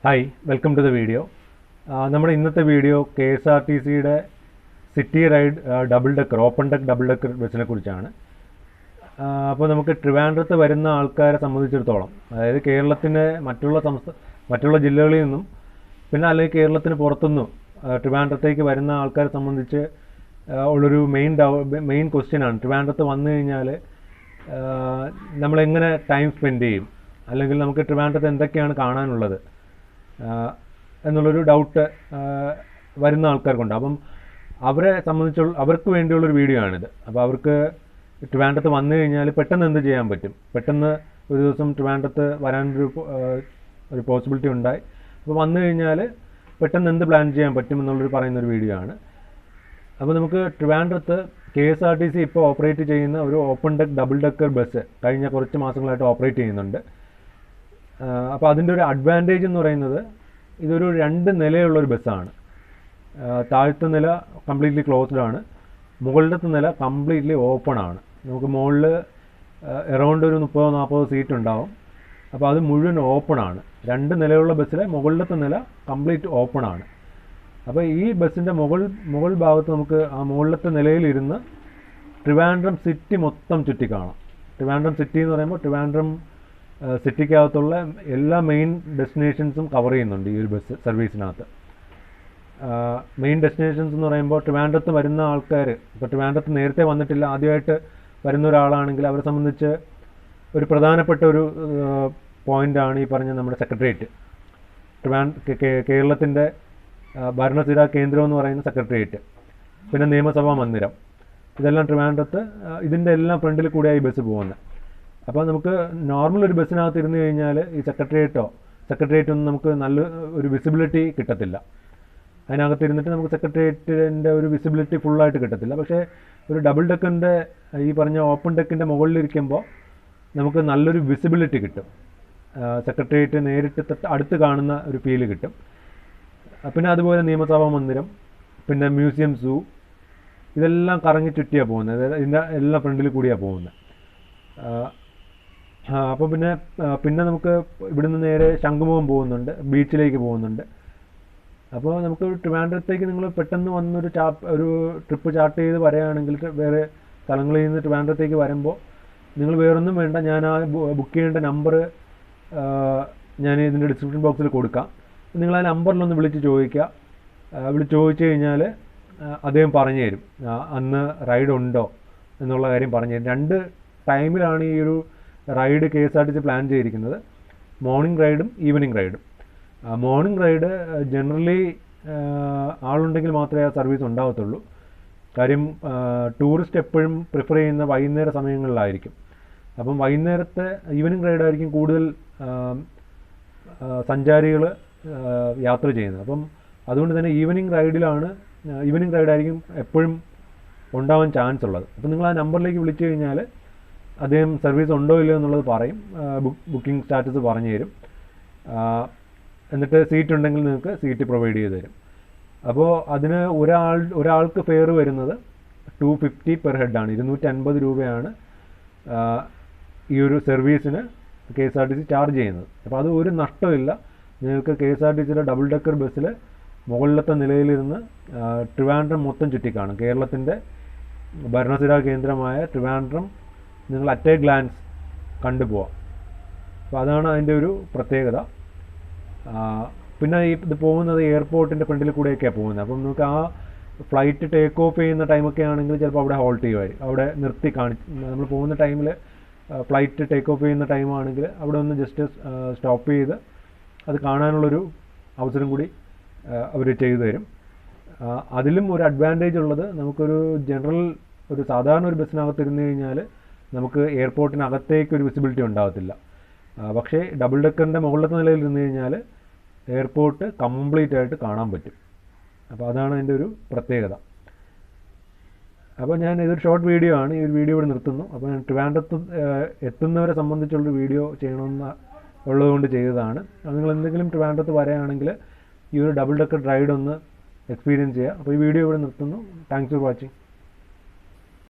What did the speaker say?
Hi, welcome to the video. നമ്മുടെ ഇന്നത്തെ video KSRTCയുടെ city ride double decker open deck double decker ബസ്സിനെ കുറിച്ചാണ്. അപ്പോൾ നമുക്ക് ട്രിവാൻഡ്രത്ത് വരുന്ന ആൾക്കാരെ സംബന്ധിച്ചിടത്തോളം, അതായത് കേരളത്തിൻ്റെ മറ്റുള്ള ജില്ലകളിൽ നിന്നും പിന്നെ അല്ലെങ്കിൽ കേരളത്തിന് പുറത്തുനിന്നും ട്രിവാൻഡ്രത്തേക്ക് വരുന്ന ആൾക്കാരെ സംബന്ധിച്ച് ഉള്ളൊരു മെയിൻ ക്വസ്റ്റ്യനാണ്. ട്രിവാൻഡ്രത്ത് വന്നു കഴിഞ്ഞാൽ നമ്മളെങ്ങനെ ടൈം സ്പെൻഡ് ചെയ്യും, അല്ലെങ്കിൽ നമുക്ക് ട്രിവാൻഡ്രത്ത് എന്തൊക്കെയാണ് കാണാനുള്ളത് എന്നുള്ളൊരു ഡൗട്ട് വരുന്ന ആൾക്കാർക്കുണ്ട്. അപ്പം അവർക്ക് വേണ്ടിയുള്ളൊരു വീഡിയോ ആണിത്. അപ്പോൾ അവർക്ക് ട്രിവാൻഡ്രത്ത് വന്നു കഴിഞ്ഞാൽ പെട്ടെന്ന് എന്ത് ചെയ്യാൻ പറ്റും, പെട്ടെന്ന് ഒരു ദിവസം ട്രിവാൻഡ്രത്ത് വരാനൊരു പോസിബിലിറ്റി ഉണ്ടായി. അപ്പോൾ വന്നു കഴിഞ്ഞാൽ പെട്ടെന്ന് എന്ത് പ്ലാൻ ചെയ്യാൻ പറ്റും എന്നുള്ളൊരു പറയുന്നൊരു വീഡിയോ ആണ്. അപ്പോൾ നമുക്ക് ട്രിവാൻഡ്രത്ത് KSRTC ഇപ്പോൾ ഓപ്പറേറ്റ് ചെയ്യുന്ന ഒരു open deck double decker bus കഴിഞ്ഞ കുറച്ച് മാസങ്ങളായിട്ട് ഓപ്പറേറ്റ് ചെയ്യുന്നുണ്ട്. അപ്പോൾ അതിൻ്റെ ഒരു അഡ്വാൻറ്റേജ് എന്ന് പറയുന്നത്, ഇതൊരു 2 നിലയുള്ളൊരു ബസ്സാണ്. താഴത്തെ നില കംപ്ലീറ്റ്ലി ക്ലോസ്ഡ് ആണ്, മുകളിലത്തെ നില കംപ്ലീറ്റ്ലി ഓപ്പൺ ആണ്. നമുക്ക് മുകളിൽ എറൗണ്ട് ഒരു 30-40 സീറ്റ് ഉണ്ടാവും. അപ്പോൾ അത് മുഴുവൻ ഓപ്പൺ ആണ്. 2 നിലയുള്ള ബസ്സിലെ മുകളിലത്തെ നില കംപ്ലീറ്റ് ഓപ്പൺ ആണ്. അപ്പോൾ ഈ ബസ്സിൻ്റെ മുകൾ ഭാഗത്ത് നമുക്ക് ആ മുകളിലത്തെ നിലയിലിരുന്ന് ട്രിവാൻഡ്രം സിറ്റി മൊത്തം ചുറ്റിക്കാണാം. ട്രിവാൻഡ്രം സിറ്റി എന്ന് പറയുമ്പോൾ ട്രിവാൻഡ്രം സിറ്റിക്കകത്തുള്ള എല്ലാ മെയിൻ ഡെസ്റ്റിനേഷൻസും കവർ ചെയ്യുന്നുണ്ട് ഈ ഒരു ബസ് സർവീസിനകത്ത്. മെയിൻ ഡെസ്റ്റിനേഷൻസ് എന്ന് പറയുമ്പോൾ ട്രിവാൻഡ്രത്ത് വരുന്ന ആൾക്കാർ, ഇപ്പോൾ ട്രിവാൻഡ്രത്ത് നേരത്തെ വന്നിട്ടില്ല, ആദ്യമായിട്ട് വരുന്ന ഒരാളാണെങ്കിൽ അവരെ സംബന്ധിച്ച് ഒരു പ്രധാനപ്പെട്ട ഒരു പോയിൻ്റാണ് ഈ പറഞ്ഞ നമ്മുടെ സെക്രട്ടേറിയറ്റ്. കേരളത്തിൻ്റെ ഭരണസിരാ കേന്ദ്രം എന്ന് പറയുന്ന സെക്രട്ടേറിയറ്റ്, പിന്നെ നിയമസഭാ മന്ദിരം, ഇതെല്ലാം ട്രിവാൻഡ്രത്ത് ഇതിൻ്റെ എല്ലാം ഫ്രണ്ടിൽ കൂടെയായി ബസ് പോകുന്നത്. അപ്പോൾ നമുക്ക് നോർമൽ ഒരു ബസ്സിനകത്ത് ഇരുന്ന് കഴിഞ്ഞാൽ ഈ സെക്രട്ടേറിയറ്റൊന്നും നമുക്ക് നല്ല ഒരു വിസിബിലിറ്റി കിട്ടത്തില്ല. അതിനകത്ത് ഇരുന്നിട്ട് നമുക്ക് സെക്രട്ടേറിയറ്റിൻ്റെ ഒരു വിസിബിലിറ്റി ഫുള്ളായിട്ട് കിട്ടത്തില്ല. പക്ഷേ ഒരു ഡബിൾ ഡെക്കിൻ്റെ ഈ പറഞ്ഞ ഓപ്പൺ ഡെക്കിൻ്റെ മുകളിലിരിക്കുമ്പോൾ നമുക്ക് നല്ലൊരു വിസിബിലിറ്റി കിട്ടും. സെക്രട്ടേറിയറ്റ് നേരിട്ട് അടുത്ത് കാണുന്ന ഒരു ഫീല് കിട്ടും. പിന്നെ അതുപോലെ നിയമസഭാ മന്ദിരം, പിന്നെ മ്യൂസിയം, സൂ, ഇതെല്ലാം കറങ്ങി ചുറ്റിയാണ് പോകുന്നത്. ഇതിൻ്റെ എല്ലാം ഫ്രണ്ടിൽ കൂടിയാണ് പോകുന്നത്. അപ്പോൾ പിന്നെ നമുക്ക് ഇവിടുന്ന് നേരെ ശംഖുമുഖം പോകുന്നുണ്ട്, ബീച്ചിലേക്ക് പോകുന്നുണ്ട്. അപ്പോൾ നമുക്ക് ട്രിവാൻഡ്രത്തേക്ക് നിങ്ങൾ പെട്ടെന്ന് വന്നൊരു ട്രിപ്പ് ചാർട്ട് ചെയ്ത് വരികയാണെങ്കിൽ, വേറെ സ്ഥലങ്ങളിൽ നിന്ന് ട്രിവാൻഡ്രത്തേക്ക് വരുമ്പോൾ നിങ്ങൾ വേറൊന്നും വേണ്ട, ഞാൻ ആ ബുക്ക് ചെയ്യേണ്ട നമ്പർ ഞാൻ ഇതിൻ്റെ ഡിസ്ക്രിപ്ഷൻ ബോക്സിൽ കൊടുക്കാം. നിങ്ങൾ ആ നമ്പറിലൊന്ന് വിളിച്ച് ചോദിച്ചു കഴിഞ്ഞാൽ അദ്ദേഹം പറഞ്ഞു തരും അന്ന് റൈഡ് ഉണ്ടോ എന്നുള്ള കാര്യം പറഞ്ഞു തരും. 2 ടൈമിലാണ് ഈ ഒരു റൈഡ് KSRTC പ്ലാൻ ചെയ്തിരിക്കുന്നത്, മോർണിംഗ് റൈഡും ഈവനിങ് റൈഡും. മോർണിംഗ് റൈഡ് ജനറലി ആളുണ്ടെങ്കിൽ മാത്രമേ ആ സർവീസ് ഉണ്ടാകത്തുള്ളൂ. കാര്യം ടൂറിസ്റ്റ് എപ്പോഴും പ്രിഫർ ചെയ്യുന്ന വൈകുന്നേര സമയങ്ങളിലായിരിക്കും. അപ്പം വൈകുന്നേരത്തെ ഈവനിങ് റൈഡായിരിക്കും കൂടുതൽ സഞ്ചാരികൾ യാത്ര ചെയ്യുന്നത്. അപ്പം അതുകൊണ്ട് തന്നെ ഈവനിങ് റൈഡായിരിക്കും എപ്പോഴും ഉണ്ടാവാൻ ചാൻസ് ഉള്ളത്. അപ്പം നിങ്ങൾ ആ നമ്പറിലേക്ക് വിളിച്ചു കഴിഞ്ഞാൽ അദ്ദേഹം സർവീസ് ഉണ്ടോ ഇല്ലയോ എന്നുള്ളത് പറയും, ബുക്കിംഗ് സ്റ്റാറ്റസ് പറഞ്ഞു തരും. എന്നിട്ട് സീറ്റ് ഉണ്ടെങ്കിൽ നിങ്ങൾക്ക് സീറ്റ് പ്രൊവൈഡ് ചെയ്ത് തരും. അപ്പോൾ അതിന് ഒരാൾക്ക് ഫെയർ വരുന്നത് 250 പെർ ഹെഡാണ്, 250 രൂപയാണ് ഈ ഒരു സർവീസിന് KSRTC ചാർജ് ചെയ്യുന്നത്. അപ്പോൾ അത് ഒരു നഷ്ടമില്ല. നിങ്ങൾക്ക് KSRTCയുടെ ഡബിൾ ഡെക്കർ ബസ്സിൽ മുകളിലത്തെ നിലയിലിരുന്ന് ട്രിവാൻഡ്രം മൊത്തം ചുറ്റിക്കാണും. കേരളത്തിൻ്റെ ഭരണസിരാ കേന്ദ്രമായ ട്രിവാൻഡ്രം നിങ്ങൾ അറ്റ് എ ഗ്ലാൻസ് കണ്ടുപോവാം. അപ്പോൾ അതാണ് അതിൻ്റെ ഒരു പ്രത്യേകത. പിന്നെ ഇത് പോകുന്നത് എയർപോർട്ടിൻ്റെ ഫ്രണ്ടിൽ കൂടെയൊക്കെയാണ് പോകുന്നത്. അപ്പം നമുക്ക് ആ ഫ്ലൈറ്റ് ടേക്ക് ഓഫ് ചെയ്യുന്ന ടൈമൊക്കെ ആണെങ്കിൽ ചിലപ്പോൾ അവിടെ ഹോൾട്ട് ചെയ്യുമായിരിക്കും. അവിടെ നിർത്തി നമ്മൾ പോകുന്ന ടൈമിൽ ഫ്ലൈറ്റ് ടേക്ക് ഓഫ് ചെയ്യുന്ന ടൈമാണെങ്കിൽ അവിടെ ഒന്ന് ജസ്റ്റ് സ്റ്റോപ്പ് ചെയ്ത് അത് കാണാനുള്ളൊരു അവസരം കൂടി അവർ ചെയ്തു തരും. അതിലും ഒരു അഡ്വാൻറ്റേജ് ഉള്ളത്, നമുക്കൊരു സാധാരണ ഒരു ബസ്സിനകത്ത് ഇരുന്ന് കഴിഞ്ഞാൽ നമുക്ക് എയർപോർട്ടിനകത്തേക്ക് ഒരു വിസിബിലിറ്റി ഉണ്ടാകത്തില്ല. പക്ഷേ ഡബിൾ ഡെക്കറിൻ്റെ മുകളിലത്തെ നിലയിൽ ഇരുന്ന് കഴിഞ്ഞാൽ എയർപോർട്ട് കംപ്ലീറ്റ് ആയിട്ട് കാണാൻ പറ്റും. അപ്പോൾ അതാണ് അതിൻ്റെ ഒരു പ്രത്യേകത. അപ്പോൾ ഇതൊരു ഷോർട്ട് വീഡിയോ ആണ്, ഈ ഒരു വീഡിയോ ഇവിടെ നിർത്തുന്നു. അപ്പോൾ ഞാൻ ട്രിവാൻഡ്രത്ത് എത്തുന്നവരെ സംബന്ധിച്ചുള്ളൊരു വീഡിയോ ചെയ്യണമെന്ന് ഉള്ളതുകൊണ്ട് ചെയ്തതാണ്. അത് നിങ്ങൾ എന്തെങ്കിലും ട്രിവാൻഡ്രത്ത് വരികയാണെങ്കിൽ ഈ ഒരു ഡബിൾ ഡെക്കർ റൈഡ് ഒന്ന് എക്സ്പീരിയൻസ് ചെയ്യുക. അപ്പോൾ ഈ വീഡിയോ ഇവിടെ നിർത്തുന്നു. Thanks for watching.